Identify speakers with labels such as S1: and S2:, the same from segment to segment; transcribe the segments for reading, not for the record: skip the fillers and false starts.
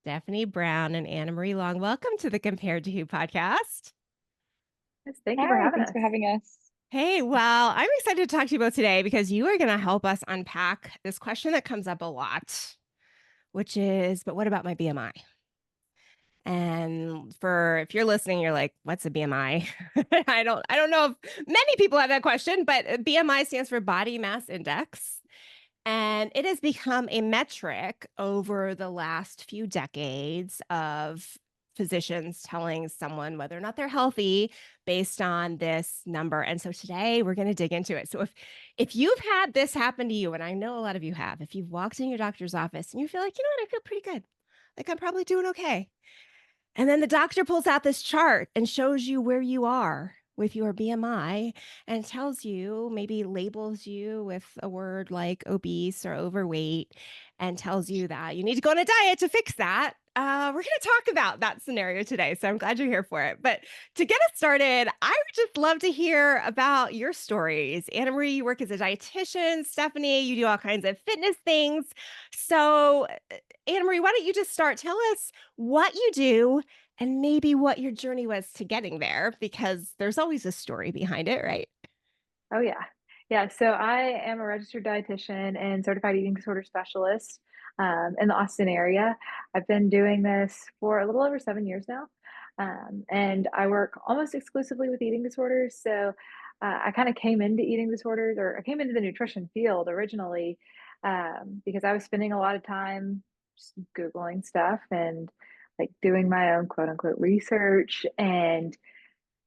S1: Stephanie Brown and Anna Marie Long. Welcome to the Compared to Who podcast.
S2: Yes, thank you for
S3: Hi,
S2: having
S3: thanks
S2: us.
S3: for having us.
S1: Hey, well, I'm excited to talk to you both today because you are going to help us unpack this question that comes up a lot, which is, but what about my BMI? And for if you're listening, you're like, what's a BMI? I don't know if many people have that question, but BMI stands for body mass index. And it has become a metric over the last few decades of physicians telling someone whether or not they're healthy based on this number. And so today we're going to dig into it. So if you've had this happen to you, and I know a lot of you have, if you've walked in your doctor's office and you feel like, you know what, I feel pretty good. Like I'm probably doing okay. And then the doctor pulls out this chart and shows you where you are with your BMI and tells you, maybe labels you with a word like obese or overweight and tells you that you need to go on a diet to fix that. We're going to talk about that scenario today. So I'm glad you're here for it. But to get us started, I would just love to hear about your stories. Anna Marie, you work as a dietitian. Stephanie, you do all kinds of fitness things. So, Anna Marie, why don't you just start? Tell us what you do and maybe what your journey was to getting there, because there's always a story behind it, right?
S2: Oh, yeah. Yeah. So I am a registered dietitian and certified eating disorder specialist in the Austin area. I've been doing this for a little over 7 years now. And I work almost exclusively with eating disorders. So I kind of came into eating disorders, or I came into the nutrition field originally because I was spending a lot of time just Googling stuff and like doing my own quote unquote research and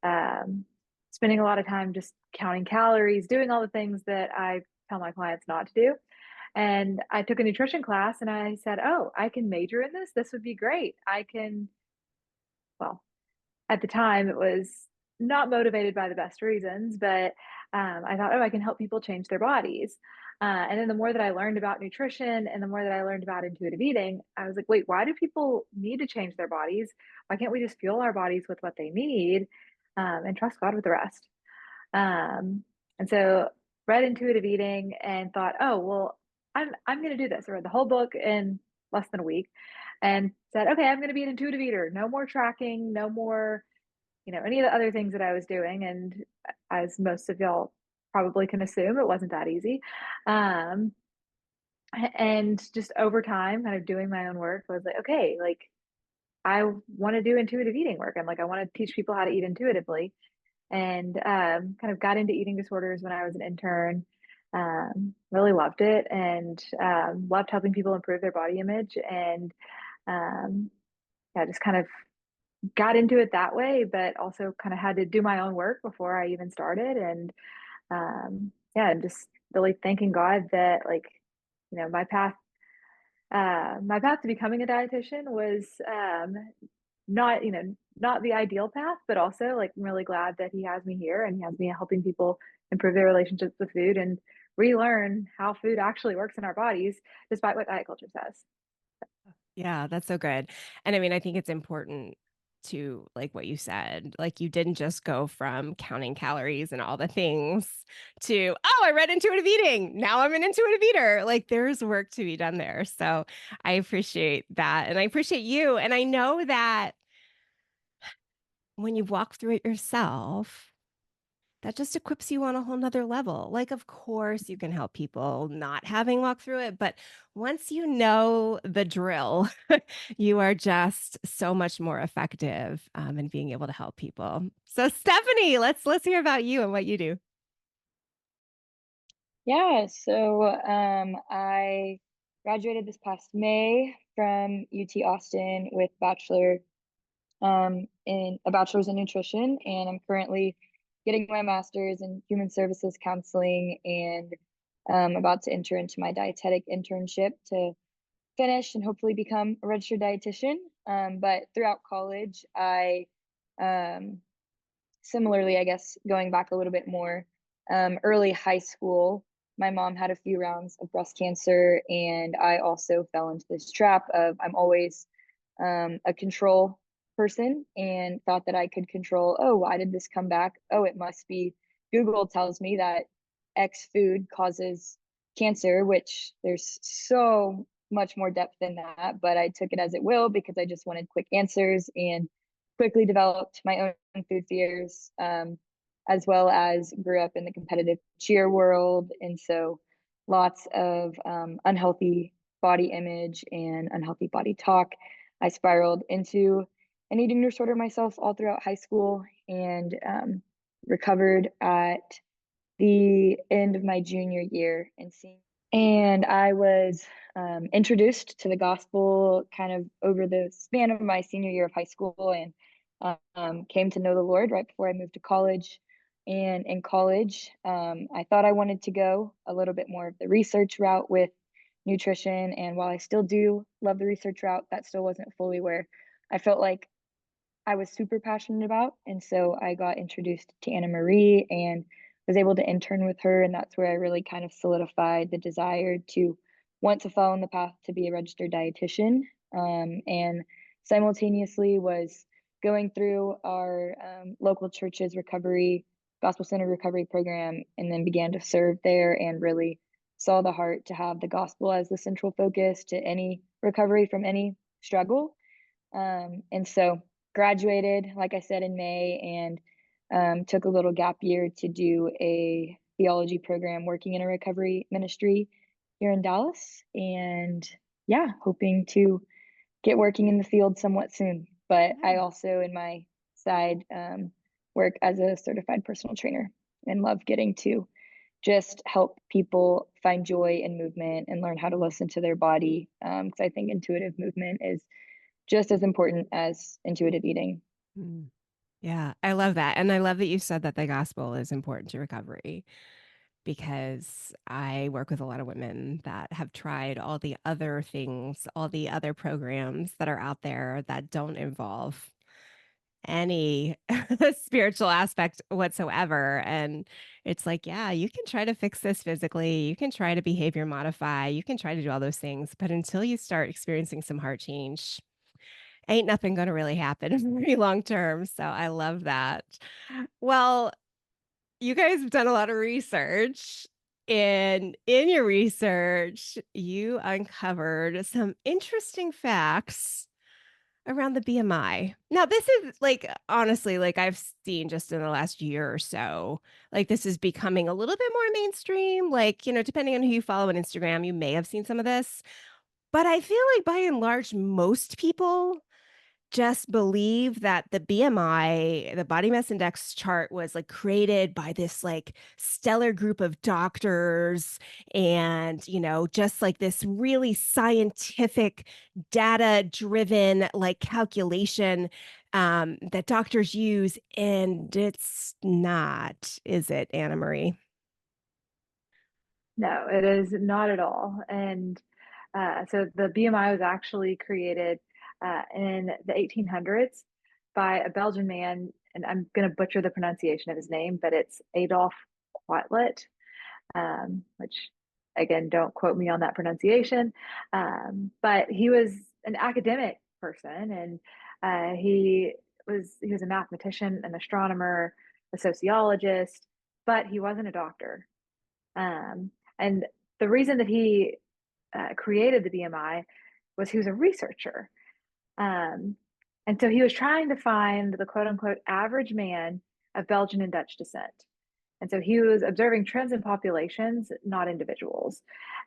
S2: um, spending a lot of time just counting calories, doing all the things that I tell my clients not to do. And I took a nutrition class and I said, oh, I can major in this. This would be great. I can, well, at the time it was not motivated by the best reasons, but I thought, oh, I can help people change their bodies. And then the more that I learned about nutrition and the more that I learned about intuitive eating, I was like, wait, why do people need to change their bodies? Why can't we just fuel our bodies with what they need and trust God with the rest? Um, and so read intuitive eating and thought, oh, well, I'm going to do this. I read the whole book in less than a week and said, okay, I'm going to be an intuitive eater. No more tracking, no more, any of the other things that I was doing. And as most of y'all probably can assume, it wasn't that easy. Um, and just over time, kind of doing my own work was like, okay, like I want to do intuitive eating work. I'm like, I want to teach people how to eat intuitively and kind of got into eating disorders when I was an intern. Really loved it and loved helping people improve their body image. And um, yeah, just kind of got into it that way, but also kind of had to do my own work before I even started. And yeah, and just really thanking God that my path to becoming a dietitian was not not the ideal path, but also like I'm really glad that he has me here and he has me helping people improve their relationships with food and relearn how food actually works in our bodies despite what diet culture says.
S1: Yeah, that's so good. And I mean, I think it's important to like what you said, like you didn't just go from counting calories and all the things to, oh, I read intuitive eating. Now I'm an intuitive eater. Like there's work to be done there. So I appreciate that. And I appreciate you. And I know that when you walk through it yourself, that just equips you on a whole nother level. Like, of course, you can help people not having walked through it, but once you know the drill, you are just so much more effective in being able to help people. So, Stephanie, let's hear about you and what you do.
S3: I graduated this past May from UT Austin with in a bachelor's in nutrition, and I'm currently getting my master's in human services counseling and about to enter into my dietetic internship to finish and hopefully become a registered dietitian. But throughout college, I um, similarly, I guess, going back a little bit more, early high school, my mom had a few rounds of breast cancer, and I also fell into this trap of I'm always a control person and thought that I could control, oh, why did this come back? Oh, it must be Google tells me that X food causes cancer, which there's so much more depth than that, but I took it as it will because I just wanted quick answers and quickly developed my own food fears, as well as grew up in the competitive cheer world. And so lots of unhealthy body image and unhealthy body talk. I spiraled into an eating disorder myself all throughout high school and recovered at the end of my junior year and I was introduced to the gospel kind of over the span of my senior year of high school and came to know the Lord right before I moved to college. And in college, I thought I wanted to go a little bit more of the research route with nutrition. And while I still do love the research route, that still wasn't fully where I felt like I was super passionate about. And so I got introduced to Anna Marie and was able to intern with her. And that's where I really kind of solidified the desire to want to follow in the path to be a registered dietitian. And simultaneously was going through our local church's recovery, gospel center recovery program, and then began to serve there and really saw the heart to have the gospel as the central focus to any recovery from any struggle. And so graduated, like I said, in May and took a little gap year to do a theology program working in a recovery ministry here in Dallas. And yeah, hoping to get working in the field somewhat soon. But I also, in my side, work as a certified personal trainer and love getting to just help people find joy in movement and learn how to listen to their body. Because I think intuitive movement is just as important as intuitive eating.
S1: Yeah, I love that. And I love that you said that the gospel is important to recovery because I work with a lot of women that have tried all the other things, all the other programs that are out there that don't involve any spiritual aspect whatsoever. And it's like, yeah, you can try to fix this physically, you can try to behavior modify, you can try to do all those things, but until you start experiencing some heart change, ain't nothing going to really happen very long term. So I love that. Well, you guys have done a lot of research. And in your research, you uncovered some interesting facts around the BMI. Now, this is like, honestly, like I've seen just in the last year or so, like this is becoming a little bit more mainstream. Like, depending on who you follow on Instagram, you may have seen some of this. But I feel like by and large, most people just believe that the BMI, the body mass index chart was like created by this like stellar group of doctors and, just like this really scientific data driven like calculation that doctors use. And it's not, is it, Anna Marie?
S2: No, it is not at all. And so the BMI was actually created in the 1800s by a Belgian man, and I'm going to butcher the pronunciation of his name, but it's Adolf Quetelet, which again, don't quote me on that pronunciation. But he was an academic person, and he was a mathematician, an astronomer, a sociologist, but he wasn't a doctor. And the reason that he created the BMI was he was a researcher. Um, and so he was trying to find the quote unquote average man of Belgian and Dutch descent. And so he was observing trends in populations, not individuals.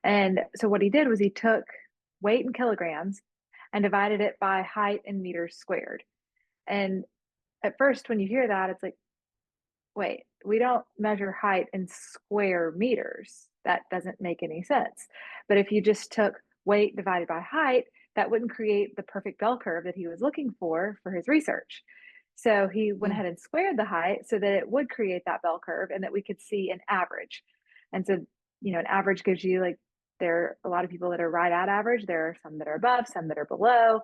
S2: And so what he did was he took weight in kilograms and divided it by height in meters squared. And at first, when you hear that, it's like, wait, we don't measure height in square meters. That doesn't make any sense. But if you just took weight divided by height, that wouldn't create the perfect bell curve that he was looking for his research. So he went ahead and squared the height so that it would create that bell curve and that we could see an average. And so, an average gives you like, there are a lot of people that are right at average. There are some that are above, some that are below.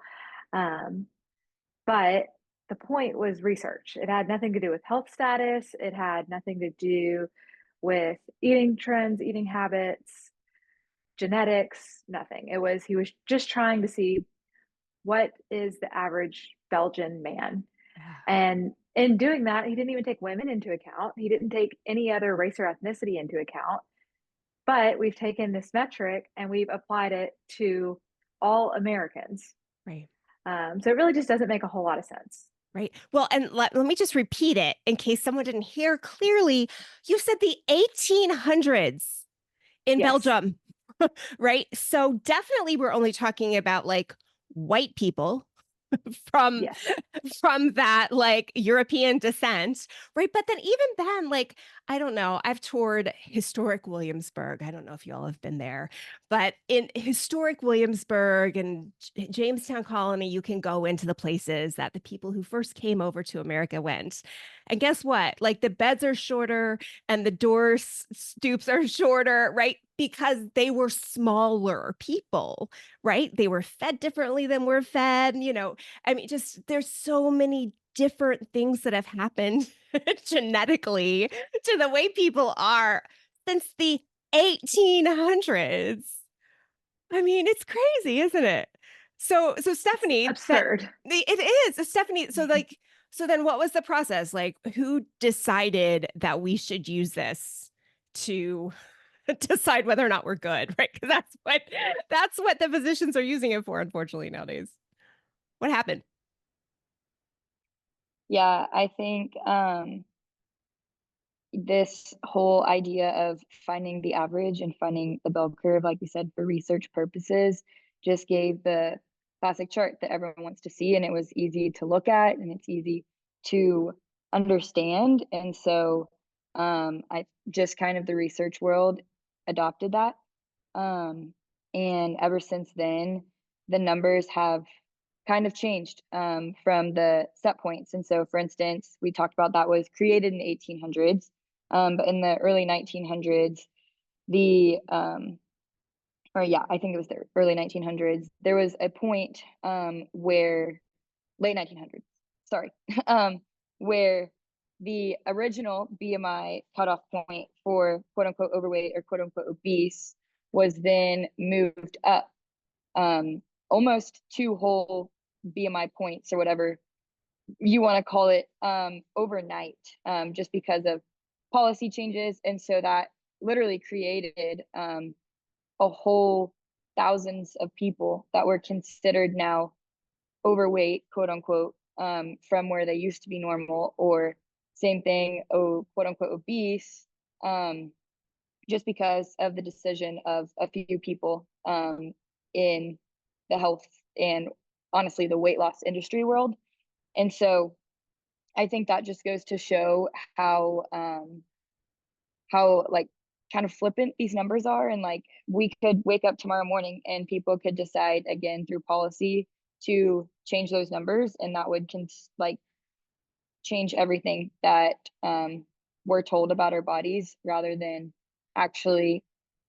S2: But the point was research. It had nothing to do with health status. It had nothing to do with eating trends, eating habits, genetics, nothing. He was just trying to see what is the average Belgian man. And in doing that, he didn't even take women into account. He didn't take any other race or ethnicity into account. But we've taken this metric and we've applied it to all Americans.
S1: Right.
S2: So it really just doesn't make a whole lot of sense.
S1: Right. Well, and let me just repeat it in case someone didn't hear clearly. You said the 1800s in
S2: Yes.
S1: Belgium, right? So definitely we're only talking about like white people from
S2: Yes.
S1: from that like European descent, right? But then even then, like, I don't know, I've toured historic Williamsburg. I don't know if you all have been there, but in historic Williamsburg and Jamestown Colony, you can go into the places that the people who first came over to America went. And guess what? Like the beds are shorter and the door stoops are shorter, right? Because they were smaller people, right? They were fed differently than we're fed, you know. I mean, just there's so many different things that have happened genetically to the way people are since the 1800s. I mean, it's crazy, isn't it? So
S2: It's
S1: Stephanie,
S2: absurd.
S1: it is. Stephanie, so like so then what was the process? Like who decided that we should use this to decide whether or not we're good, right? Because that's what the physicians are using it for, unfortunately, nowadays. What happened?
S3: Yeah, I think this whole idea of finding the average and finding the bell curve, like you said, for research purposes, just gave the classic chart that everyone wants to see. And it was easy to look at and it's easy to understand. And so I just kind of the research world adopted that. Um, and ever since then, the numbers have kind of changed from the set points. And so, for instance, we talked about that was created in the 1800s, but in the early 1900s, or yeah, I think it was the early 1900s, there was a point where, late 1900s, sorry, where the original BMI cutoff point for quote unquote overweight or quote unquote obese was then moved up almost 2 whole BMI points or whatever you want to call it overnight, just because of policy changes. And so that literally created a whole thousands of people that were considered now overweight, quote unquote, from where they used to be normal, or same thing, oh, quote unquote, obese, just because of the decision of a few people in the health and honestly the weight loss industry world. And so I think that just goes to show how like kind of flippant these numbers are, and like we could wake up tomorrow morning and people could decide again through policy to change those numbers, and that would like change everything that we're told about our bodies rather than actually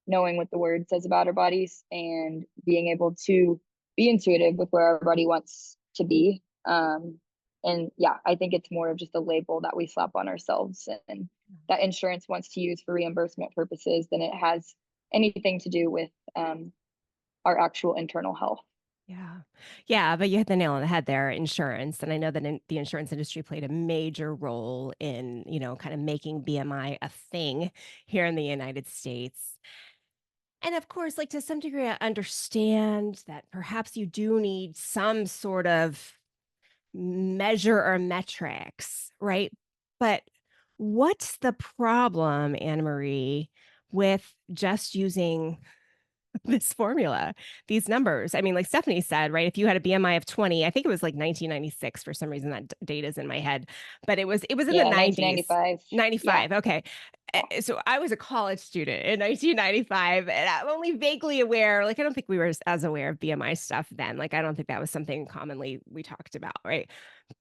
S3: knowing what the word says about our bodies and being able to be intuitive with where our body wants to be. And yeah, I think it's more of just a label that we slap on ourselves and that insurance wants to use for reimbursement purposes than it has anything to do with our actual internal health.
S1: Yeah. Yeah, but you hit the nail on the head there, insurance. And I know that the insurance industry played a major role in, you know, kind of making BMI a thing here in the United States. And of course, like to some degree, I understand that perhaps you do need some sort of measure or metrics, right? But what's the problem, Anne Marie, with just using this formula, these numbers? I mean, like Stephanie said, right? If you had a BMI of 20, I think it was like 1996 for some reason that date is in my head, but it was in the
S3: Yeah,
S1: 90s.
S3: 1995. Yeah.
S1: 95. Okay. So I was a college student in 1995 and I'm only vaguely aware, like I don't think we were as aware of BMI stuff then. Like I don't think that was something commonly we talked about, right?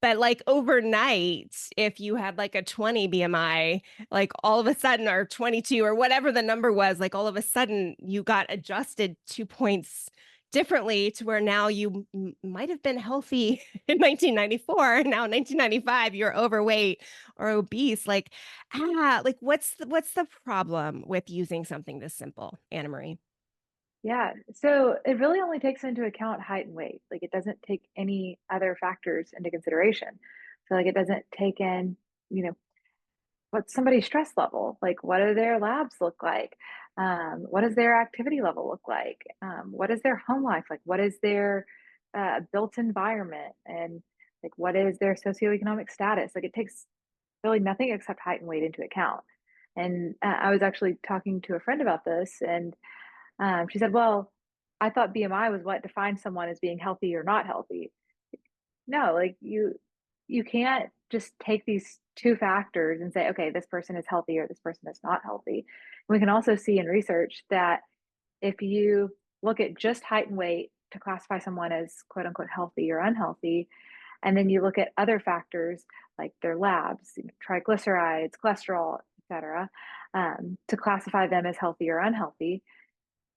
S1: But like overnight, if you had like a 20 BMI, like all of a sudden, or 22 or whatever the number was, like all of a sudden you got adjusted 2 points differently to where now you might have been healthy in 1994. Now in 1995, you're overweight or obese. Like what's the problem with using something this simple, Anna Marie?
S2: Yeah. So it really only takes into account height and weight. Like it doesn't take any other factors into consideration. So like it doesn't take in, you know, what's somebody's stress level? Like, what do their labs look like? What does their activity level look like? What is their home life like? What is their built environment? And like, what is their socioeconomic status? Like, it takes really nothing except height and weight into account. And I was actually talking to a friend about this, and she said, "Well, I thought BMI was what defines someone as being healthy or not healthy." No, like you can't just take these two factors and say, okay, this person is healthy or this person is not healthy. We can also see in research that if you look at just height and weight to classify someone as quote unquote healthy or unhealthy, and then you look at other factors like their labs, triglycerides, cholesterol, etc., to classify them as healthy or unhealthy,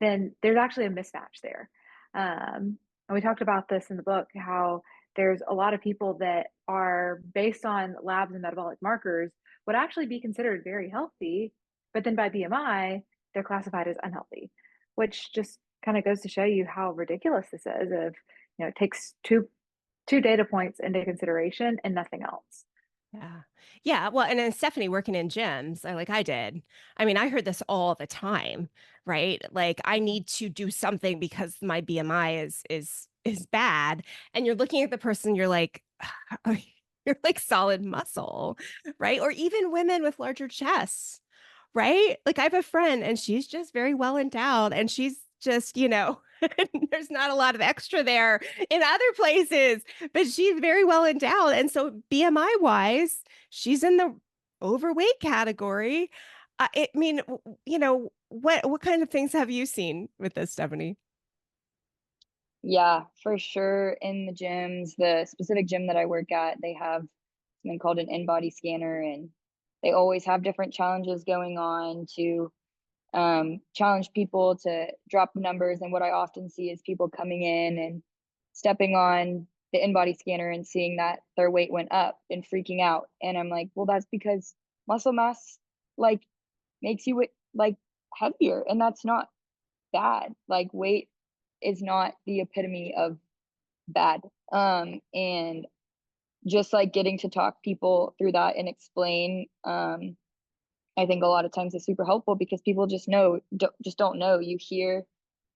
S2: then there's actually a mismatch there. And we talked about this in the book, how there's a lot of people that are based on labs and metabolic markers would actually be considered very healthy, but then by BMI, they're classified as unhealthy, which just kind of goes to show you how ridiculous this is of, it takes two data points into consideration and nothing else.
S1: Yeah. Yeah. Well, and then Stephanie working in gyms, like I did. I mean, I heard this all the time, right? Like I need to do something because my BMI is bad. And you're looking at the person, you're like, you're like solid muscle, right? Or even women with larger chests, right? Like I have a friend and she's just very well endowed and she's just, there's not a lot of extra there in other places, but she's very well endowed. And so BMI wise, she's in the overweight category. I mean, what kind of things have you seen with this, Stephanie?
S3: Yeah, for sure. In the gyms, the specific gym that I work at, they have something called an in-body scanner, and they always have different challenges going on to challenge people to drop numbers. And what I often see is people coming in and stepping on the in-body scanner and seeing that their weight went up and freaking out. And I'm like, well, that's because muscle mass like makes you like heavier, and that's not bad. Like weight is not the epitome of bad. And just like getting to talk people through that and explain, I think a lot of times is super helpful because people just don't know. You hear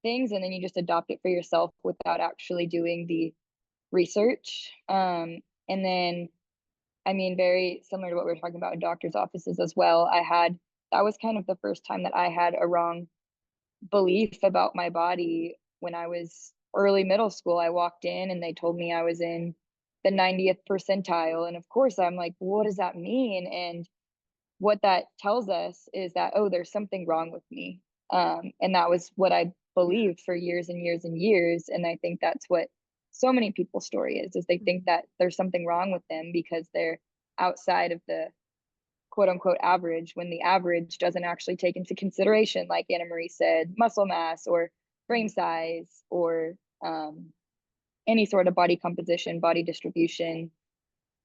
S3: things and then you just adopt it for yourself without actually doing the research. And then, I mean, very similar to what we were talking about in doctor's offices as well. That was kind of the first time that I had a wrong belief about my body when I was early middle school. I walked in and they told me I was in the 90th percentile. And of course, I'm like, what does that mean? And what that tells us is that, oh, there's something wrong with me. And that was what I believed for years and years and years. And I think that's what so many people's story is they think that there's something wrong with them because they're outside of the quote unquote average, when the average doesn't actually take into consideration, like Anna Marie said, muscle mass or frame size or any sort of body composition, body distribution.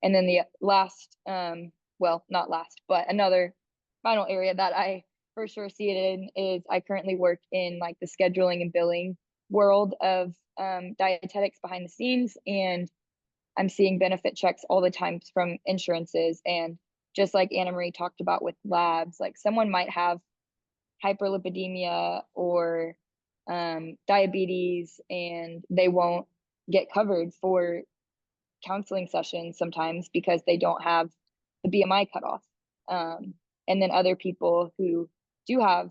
S3: And then the last, well, not last, but another final area that I for sure see it in is I currently work in like the scheduling and billing world of dietetics behind the scenes. And I'm seeing benefit checks all the time from insurances. And just like Anna Marie talked about with labs, like someone might have hyperlipidemia or diabetes and they won't get covered for counseling sessions sometimes because they don't have the BMI cutoff. And then other people who do have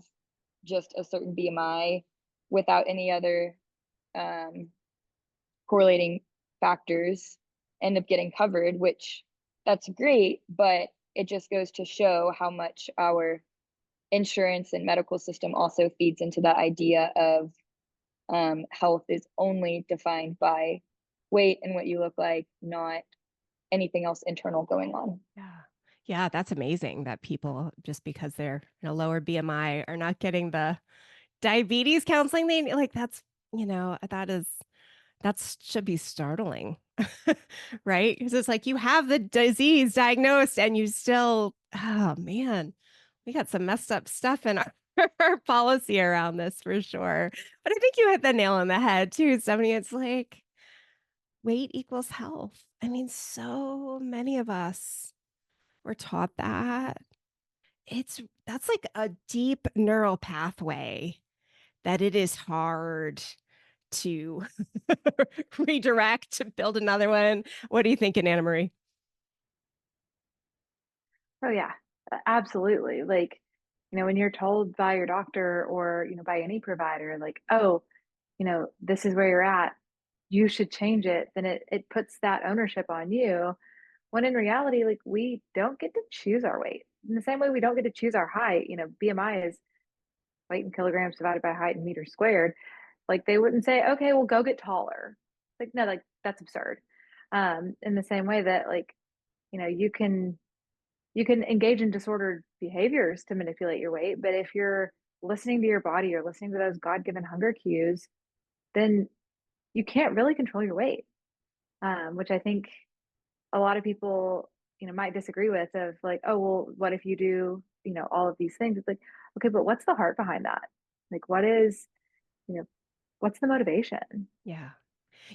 S3: just a certain BMI without any other correlating factors end up getting covered, which that's great, but it just goes to show how much our insurance and medical system also feeds into that idea of health is only defined by weight and what you look like, not anything else internal going on.
S1: Yeah. Yeah, that's amazing that people, just because they're in a lower BMI, are not getting the diabetes counseling they need. Like that should be startling, right? Because it's like you have the disease diagnosed and you still, oh man, we got some messed up stuff in our policy around this for sure. But I think you hit the nail on the head too, Stephanie. It's like weight equals health. I mean, so many of us were taught that. that's like a deep neural pathway that it is hard to redirect to build another one. What are you thinking, Anna Marie?
S2: Oh yeah, absolutely. Like, when you're told by your doctor or, by any provider, like, oh, this is where you're at, you should change it, then it puts that ownership on you. When in reality, like, we don't get to choose our weight. In the same way we don't get to choose our height, BMI is weight in kilograms divided by height in meters squared. Like, they wouldn't say, okay, well, go get taller. Like, no, like, that's absurd. In the same way that, like, you can engage in disordered behaviors to manipulate your weight, but if you're listening to your body or listening to those God-given hunger cues, then you can't really control your weight. Which I think a lot of people, might disagree with, of like, oh, well, what if you do, all of these things? It's like, okay, but what's the heart behind that? Like, you know, what's the motivation?
S1: Yeah.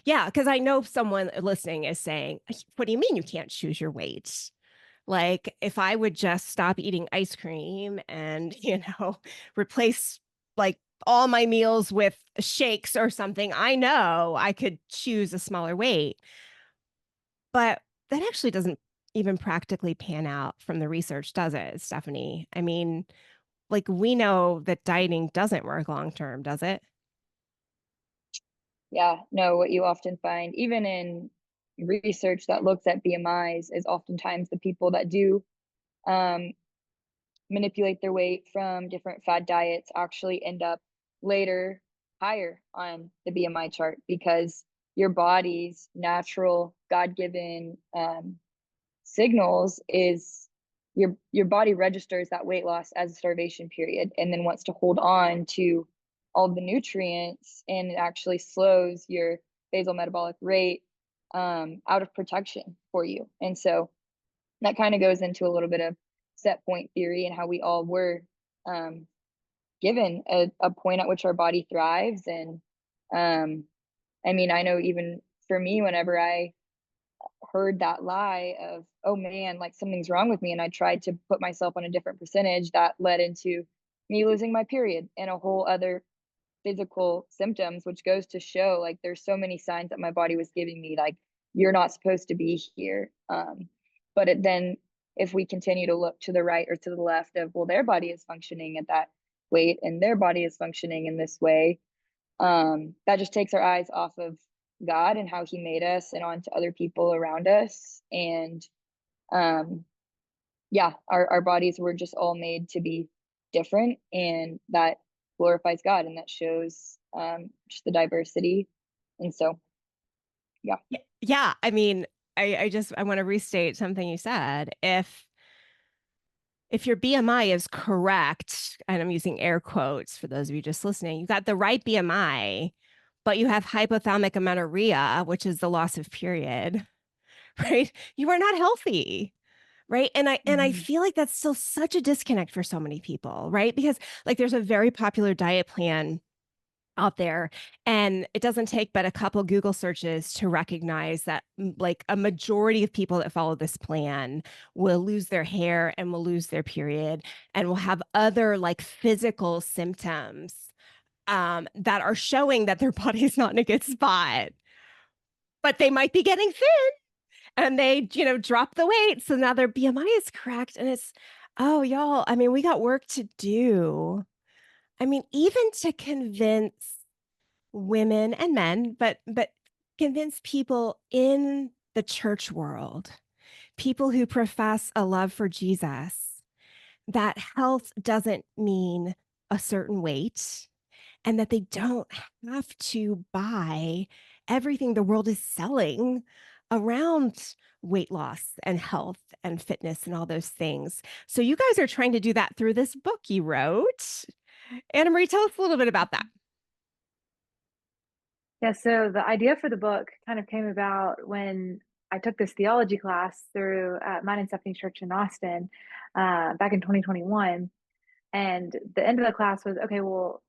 S1: Yeah, because I know someone listening is saying, "What do you mean you can't choose your weight?" Like, if I would just stop eating ice cream and, replace like all my meals with shakes or something, I know I could choose a smaller weight. But that actually doesn't even practically pan out from the research, does it, Stephanie? I mean, like, we know that dieting doesn't work long term, does it?
S3: Yeah, no, what you often find, even in research that looks at BMIs, is oftentimes the people that do um, manipulate their weight from different fad diets actually end up later higher on the BMI chart because your body's natural God-given signals is your body registers that weight loss as a starvation period and then wants to hold on to all the nutrients, and it actually slows your basal metabolic rate out of protection for you. And so that kind of goes into a little bit of set point theory and how we all were um, given a point at which our body thrives. And I mean, I know even for me, whenever I heard that lie of, oh man, like something's wrong with me, and I tried to put myself on a different percentage, that led into me losing my period and a whole other physical symptoms, which goes to show like there's so many signs that my body was giving me, like, you're not supposed to be here. But then if we continue to look to the right or to the left of, well, their body is functioning at that weight and their body is functioning in this way, that just takes our eyes off of God and how he made us and onto other people around us. And um, yeah, our bodies were just all made to be different, and that glorifies God and that shows just the diversity. And so, yeah.
S1: Yeah. I mean, I want to restate something you said. If your BMI is correct, and I'm using air quotes for those of you just listening, you got the right BMI, but you have hypothalamic amenorrhea, which is the loss of period, right? You are not healthy. Right. And I
S2: Mhm.
S1: feel like that's still such a disconnect for so many people, right? Because like there's a very popular diet plan out there, and it doesn't take but a couple Google searches to recognize that like a majority of people that follow this plan will lose their hair and will lose their period and will have other like physical symptoms that are showing that their body's not in a good spot, but they might be getting thin and they, drop the weight. So now their BMI is correct. And it's, oh, y'all, I mean, we got work to do. I mean, even to convince women and men, but convince people in the church world, people who profess a love for Jesus, that health doesn't mean a certain weight and that they don't have to buy everything the world is selling around weight loss and health and fitness and all those things. So you guys are trying to do that through this book you wrote. Anna Marie, tell us a little bit about that.
S2: Yeah, so the idea for the book kind of came about when I took this theology class through mine and Stephanie's church in Austin back in 2021. And the end of the class was, okay, well,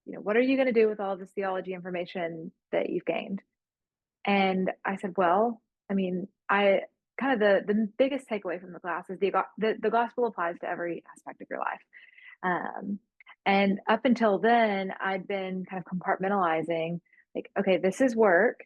S2: what are you going to do with all this theology information that you've gained? And I said, well, I mean, kind of the biggest takeaway from the class is the gospel applies to every aspect of your life. And up until then, I'd been kind of compartmentalizing, like, okay, this is work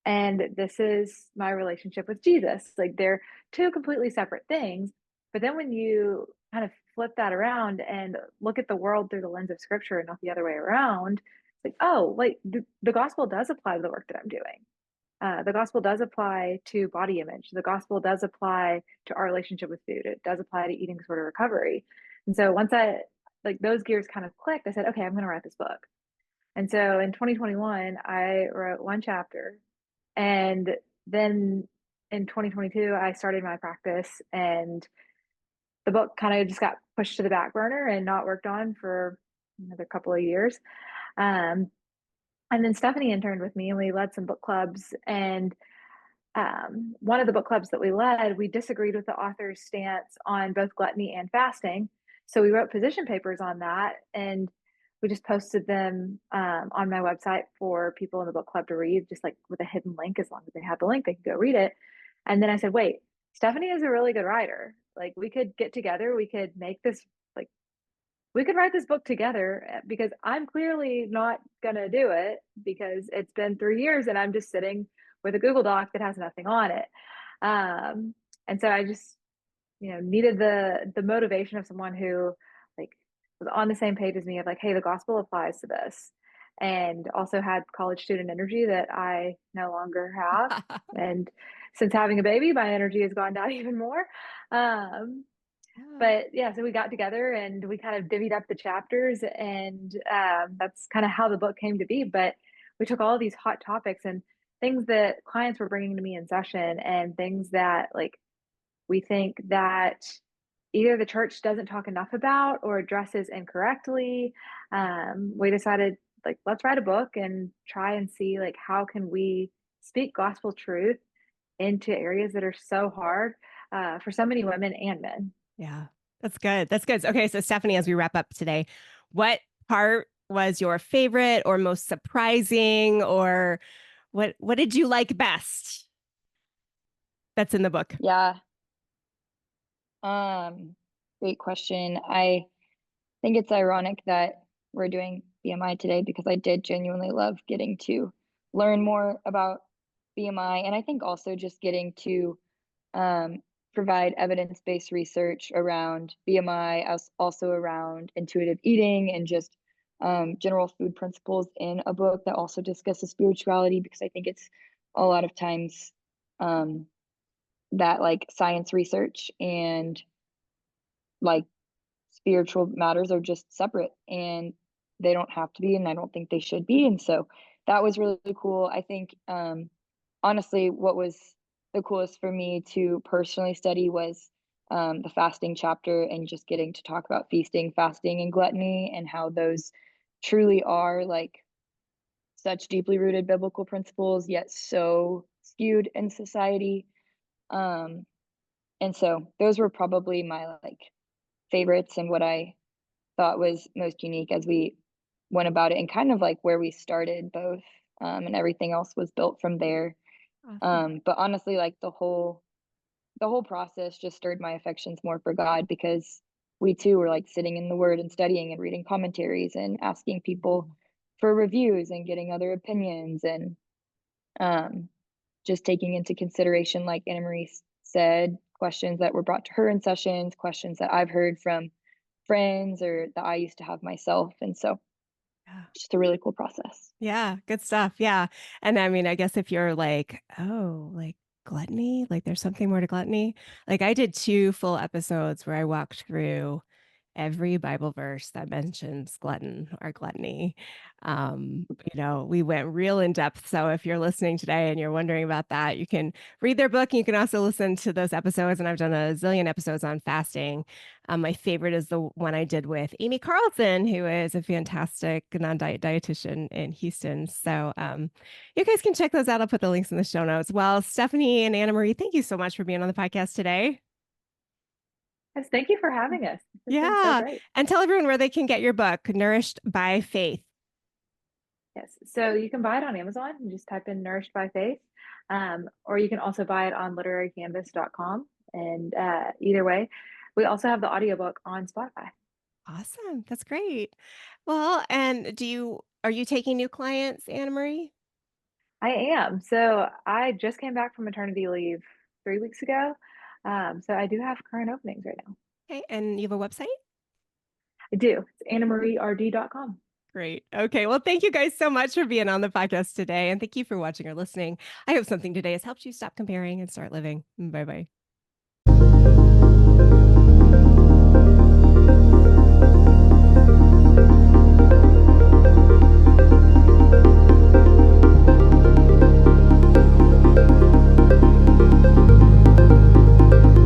S2: and this is my relationship with Jesus. Like, they're two completely separate things. But then when you kind of flip that around and look at the world through the lens of scripture and not the other way around, it's like, oh, like the gospel does apply to the work that I'm doing. The gospel does apply to body image. The gospel does apply to our relationship with food. It does apply to eating disorder recovery. And so once like those gears kind of clicked, I said, okay, I'm going to write this book. And so in 2021, I wrote one chapter. And then in 2022, I started my practice, and the book kind of just got pushed to the back burner and not worked on for another couple of years. And then Stephanie interned with me, and we led some book clubs. And one of the book clubs that we led, we disagreed with the author's stance on both gluttony and fasting. So we wrote position papers on that, and we just posted them on my website for people in the book club to read, just like with a hidden link. As long as they have the link, they can go read it. And then I said, wait, Stephanie is a really good writer. Like, we could get together, we could make this, like, we could write this book together, because I'm clearly not going to do it because it's been 3 years and I'm just sitting with a Google Doc that has nothing on it. And so I just, needed the motivation of someone who, like, was on the same page as me of like, hey, the gospel applies to this, and also had college student energy that I no longer have. And since having a baby, my energy has gone down even more. But yeah, so we got together and we kind of divvied up the chapters, and that's kind of how the book came to be. But we took all these hot topics and things that clients were bringing to me in session, and things that, like, we think that either the church doesn't talk enough about or addresses incorrectly. We decided, like, let's write a book and try and see, like, how can we speak gospel truth into areas that are so hard for so many women and men.
S1: Yeah, that's good. That's good. Okay, so Stephanie, as we wrap up today, what part was your favorite or most surprising, or what did you like best that's in the book?
S3: Yeah. Great question. I think it's ironic that we're doing BMI today, because I did genuinely love getting to learn more about BMI, and I think also just getting to provide evidence-based research around BMI, as also around intuitive eating and just general food principles in a book that also discusses spirituality, because I think it's a lot of times that, like, science research and, like, spiritual matters are just separate, and they don't have to be, and I don't think they should be. And so that was really cool. I think honestly, what was the coolest for me to personally study was the fasting chapter, and just getting to talk about feasting, fasting, and gluttony, and how those truly are, like, such deeply rooted biblical principles, yet so skewed in society. And so those were probably my, like, favorites, and what I thought was most unique as we went about it, and kind of like where we started both, and everything else was built from there.
S1: Awesome.
S3: But honestly, like, the whole process just stirred my affections more for God, because we too were, like, sitting in the Word and studying and reading commentaries and asking people for reviews and getting other opinions, and just taking into consideration, like Anna Marie said, questions that were brought to her in sessions, questions that I've heard from friends or that I used to have myself. And so
S1: Yeah.
S3: just a really cool process.
S1: Yeah, good stuff. Yeah. And I mean, I guess if you're like, oh, like gluttony, like there's something more to gluttony. Like I did 2 full episodes where I walked through every Bible verse that mentions glutton or gluttony. We went real in depth. So if you're listening today and you're wondering about that, you can read their book. And you can also listen to those episodes. And I've done a zillion episodes on fasting. My favorite is the one I did with Amy Carlson, who is a fantastic non-diet dietitian in Houston. So you guys can check those out. I'll put the links in the show notes. Well, Stephanie and Anna Marie, thank you so much for being on the podcast today.
S2: Yes, thank you for having us. It's been so
S1: Yeah.
S2: great.
S1: And tell everyone where they can get your book, Nourished by Faith.
S2: Yes. So you can buy it on Amazon. You just type in Nourished by Faith. or you can also buy it on literarycanvas.com. And either way, we also have the audiobook on Spotify.
S1: Awesome. That's great. Well, and are you taking new clients, Anna Marie?
S2: I am. So I just came back from maternity leave 3 weeks ago. So I do have current openings right now.
S1: Okay. And you have a website?
S2: I do. It's annamarieRD.com.
S1: Great. Okay. Well, thank you guys so much for being on the podcast today. And thank you for watching or listening. I hope something today has helped you stop comparing and start living. Bye bye.